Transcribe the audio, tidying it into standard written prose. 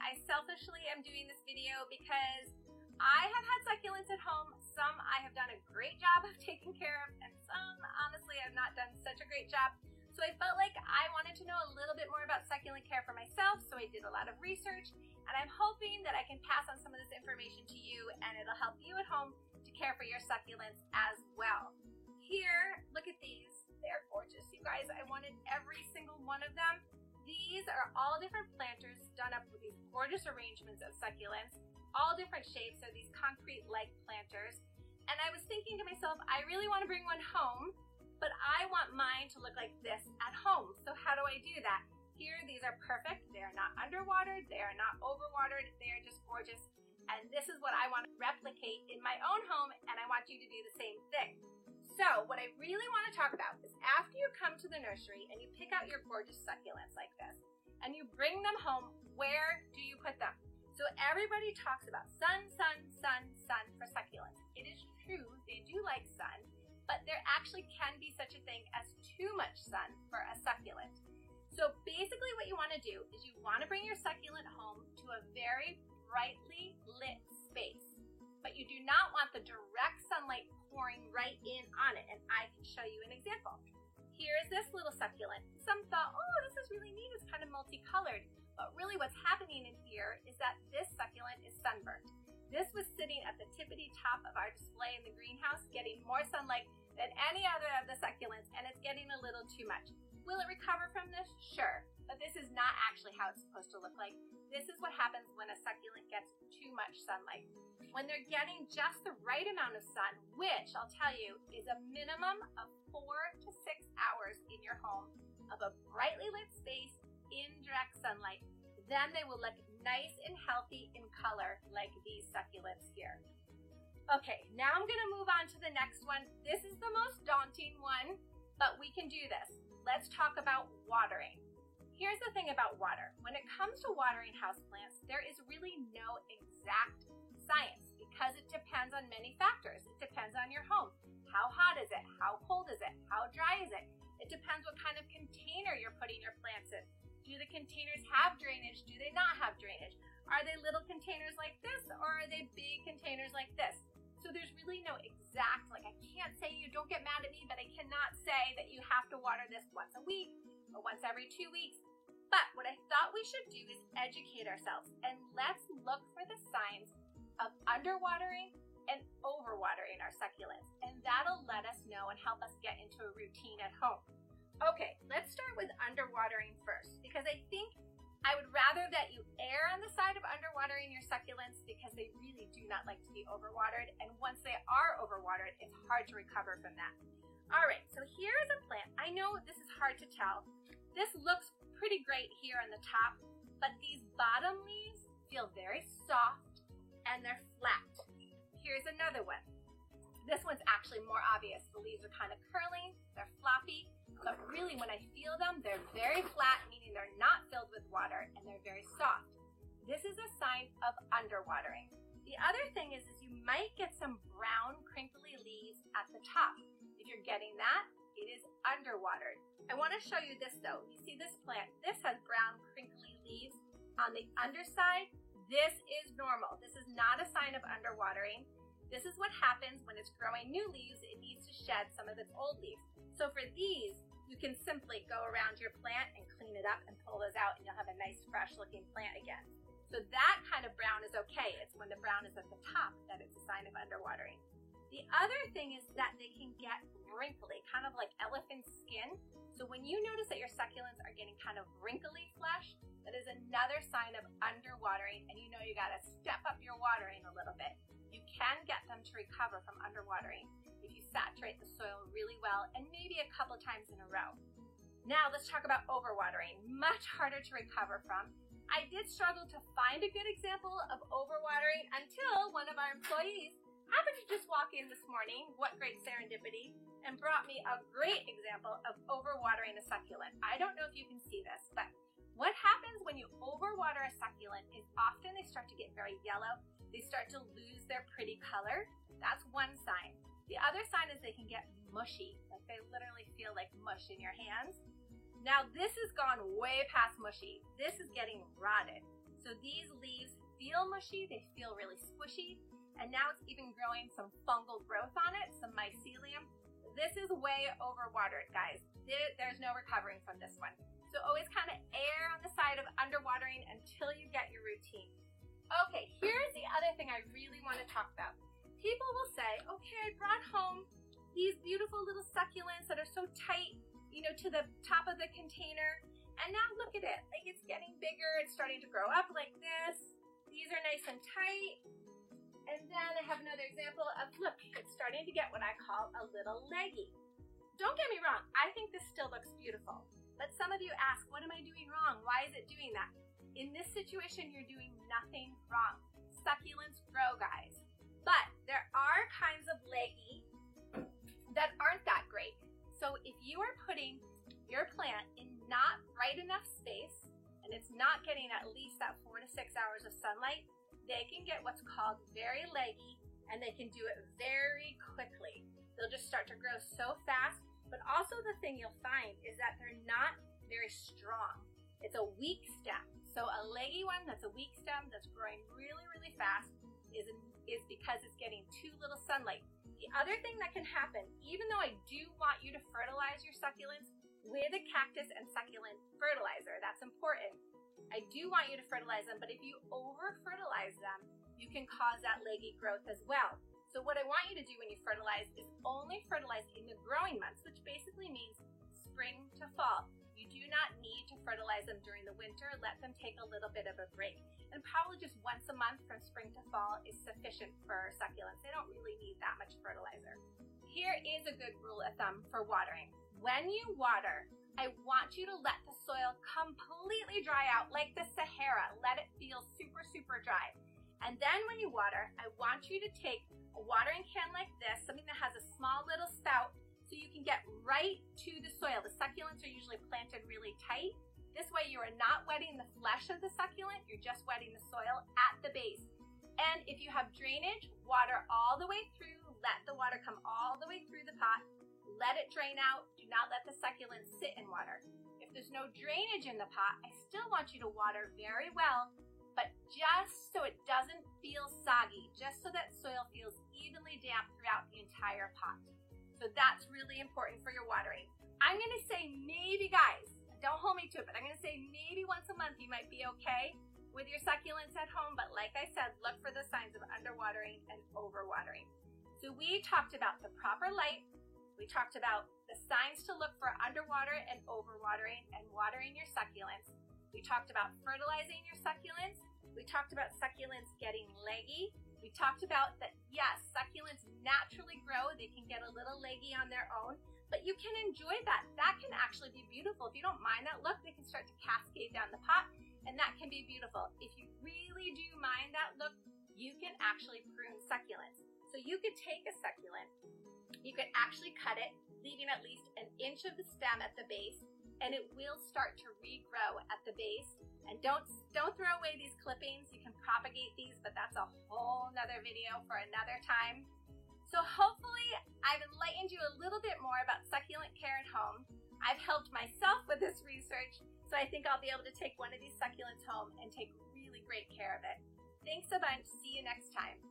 I selfishly am doing this video because I have had succulents at home. Some I have done a great job of taking care of, and some, honestly, I've not done such a great job. So I felt like I wanted to know a little bit more about succulent care for myself, so I did a lot of research, and I'm hoping that I can pass on some of this information to you, and it'll help you at home to care for your succulents as well. Here, look at these. They're gorgeous, you guys. I wanted every single one of them. These are all different planters done up with these gorgeous arrangements of succulents, all different shapes, so these concrete-like planters. And I was thinking to myself, I really want to bring one home, but I want mine to look like this at home. So how do I do that? Here, these are perfect. They are not underwatered. They are not overwatered. They are just gorgeous. And this is what I want to replicate in my own home, and I want you to do the same thing. So what I really want to talk about is after you come to the nursery and you pick out your gorgeous succulents like this, and you bring them home, where do you put them? So everybody talks about sun, sun, sun, sun for succulents. It is true, they do like sun, but there actually can be such a thing as too much sun for a succulent. So basically what you want to do is you want to bring your succulent home to a very brightly lit space, but you do not want the direct sunlight pouring right in on it, and I can show you an example. Here's this little succulent. Some thought, oh, this is really neat, it's kind of multicolored, but really what's happening in here is that this succulent is sunburned. This was sitting at the tippity top of our display in the greenhouse, getting more sunlight than any other of the succulents, and it's getting a little too much. Will it recover from this? Sure, but this is not actually how it's supposed to look like. This is what happens when a succulent gets too much sunlight. When they're getting just the right amount of sun, which I'll tell you is a minimum of 4 to 6 hours in your home of a brightly lit space in direct sunlight, then they will look nice and healthy in color like these succulents here. Okay, now I'm going to move on to the next one. This is the most daunting one, but we can do this. Let's talk about watering. Here's the thing about water. When it comes to watering houseplants, there is really no exact science because it depends on many factors. It depends on your home. How hot is it? How cold is it? How dry is it? It depends what kind of container you're putting your plants in. Do the containers have drainage? Do they not have drainage? Are they little containers like this, or are they big containers like this? So there's really no exact, I can't say, you don't get mad at me, but I cannot say that you have to water this once a week or once every 2 weeks. But what I thought we should do is educate ourselves, and let's look for the signs of underwatering and overwatering our succulents, and that'll let us know and help us get into a routine at home. Okay, let's start with underwatering first, because I think I would rather that you err on the side of underwatering your succulents because they really do not like to be overwatered, and once they are overwatered, it's hard to recover from that. All right, so here is a plant. I know this is hard to tell. This looks pretty great here on the top, but these bottom leaves feel very soft and they're flat. Here's another one. This one's actually more obvious. The leaves are kind of curling, they're floppy, but really when I feel them, they're very flat, meaning they're not filled with water, and they're very soft. This is a sign of underwatering. The other thing is you might get some brown, crinkly leaves at the top. If you're getting that, it is underwatered. I want to show you this though. You see this plant? This has brown, crinkly leaves. On the underside, this is normal. This is not a sign of underwatering. This is what happens when it's growing new leaves. It needs to shed some of its old leaves. So for these, you can simply go around your plant and clean it up and pull those out, and you'll have a nice, fresh-looking plant again. So that kind of brown is okay. It's when the brown is at the top that it's a sign of underwatering. The other thing is that they can get wrinkly, kind of like elephant skin. So when you notice that your succulents are getting kind of wrinkly flesh, that is another sign of underwatering, and you know you gotta step up your watering a little bit. You can get them to recover from underwatering if you saturate the soil really well and maybe a couple times in a row. Now let's talk about overwatering, much harder to recover from. I did struggle to find a good example of overwatering until one of our employees happened to just walk in this morning, what great serendipity, and brought me a great example of overwatering a succulent. I don't know if you can see this, but what happens when you overwater a succulent is often they start to get very yellow. They start to lose their pretty color. That's one sign. The other sign is they can get mushy, like they literally feel like mush in your hands. Now this has gone way past mushy. This is getting rotted. So these leaves feel mushy, they feel really squishy, and now it's even growing some fungal growth on it, some mycelium. This is way overwatered, guys. There's no recovering from this one. So always kind of err on the side of underwatering until you get your routine. Okay, here's the other thing I really want to talk about. People will say, okay, I brought home these beautiful little succulents that are so tight, to the top of the container. And now look at it, like it's getting bigger, it's starting to grow up like this. These are nice and tight. And then I have another example of, look, it's starting to get what I call a little leggy. Don't get me wrong, I think this still looks beautiful. But some of you ask, what am I doing wrong? Why is it doing that? In this situation, you're doing nothing wrong. Succulents grow, guys. But there are kinds of leggy that aren't that great. So if you are putting your plant in not bright enough space, and it's not getting at least that 4 to 6 hours of sunlight, they can get what's called very leggy, and they can do it very quickly. They'll just start to grow so fast, but also the thing you'll find is that they're not very strong. It's a weak stem. So a leggy one that's a weak stem that's growing really, really fast is because it's getting too little sunlight. The other thing that can happen, even though I do want you to fertilize your succulents with a cactus and succulent fertilizer, that's important. I do want you to fertilize them, but if you over-fertilize them, you can cause that leggy growth as well. So what I want you to do when you fertilize is only fertilize in the growing months, which basically means spring to fall. You do not need to fertilize them during the winter. Let them take a little bit of a break. And probably just once a month from spring to fall is sufficient for succulents. They don't really need that much fertilizer. Here is a good rule of thumb for watering. When you water, I want you to let the soil completely dry out like the Sahara. Let it feel super, super dry. And then when you water, I want you to take a watering can like this, something that has a small little spout, so you can get right to the soil. The succulents are usually planted really tight. This way you are not wetting the flesh of the succulent, you're just wetting the soil at the base. And if you have drainage, water all the way through, let the water come all the way through the pot, let it drain out, do not let the succulent sit in water. If there's no drainage in the pot, I still want you to water very well, but just so it doesn't feel soggy, just so that soil feels evenly damp throughout the entire pot. So that's really important for your watering. I'm gonna say maybe, guys, don't hold me to it, but I'm gonna say maybe once a month you might be okay with your succulents at home, but like I said, look for the signs of underwatering and overwatering. So we talked about the proper light, we talked about the signs to look for underwater and overwatering and watering your succulents. We talked about fertilizing your succulents. We talked about succulents getting leggy. We talked about that, yes, succulents naturally grow. They can get a little leggy on their own, but you can enjoy that. That can actually be beautiful. If you don't mind that look, they can start to cascade down the pot, and that can be beautiful. If you really do mind that look, you can actually prune succulents. So you could take a succulent, you could actually cut it, leaving at least an inch of the stem at the base, and it will start to regrow at the base. And don't throw away these clippings. You can propagate these, but that's a whole nother video for another time. So hopefully I've enlightened you a little bit more about succulent care at home. I've helped myself with this research, so I think I'll be able to take one of these succulents home and take really great care of it. Thanks a bunch. See you next time.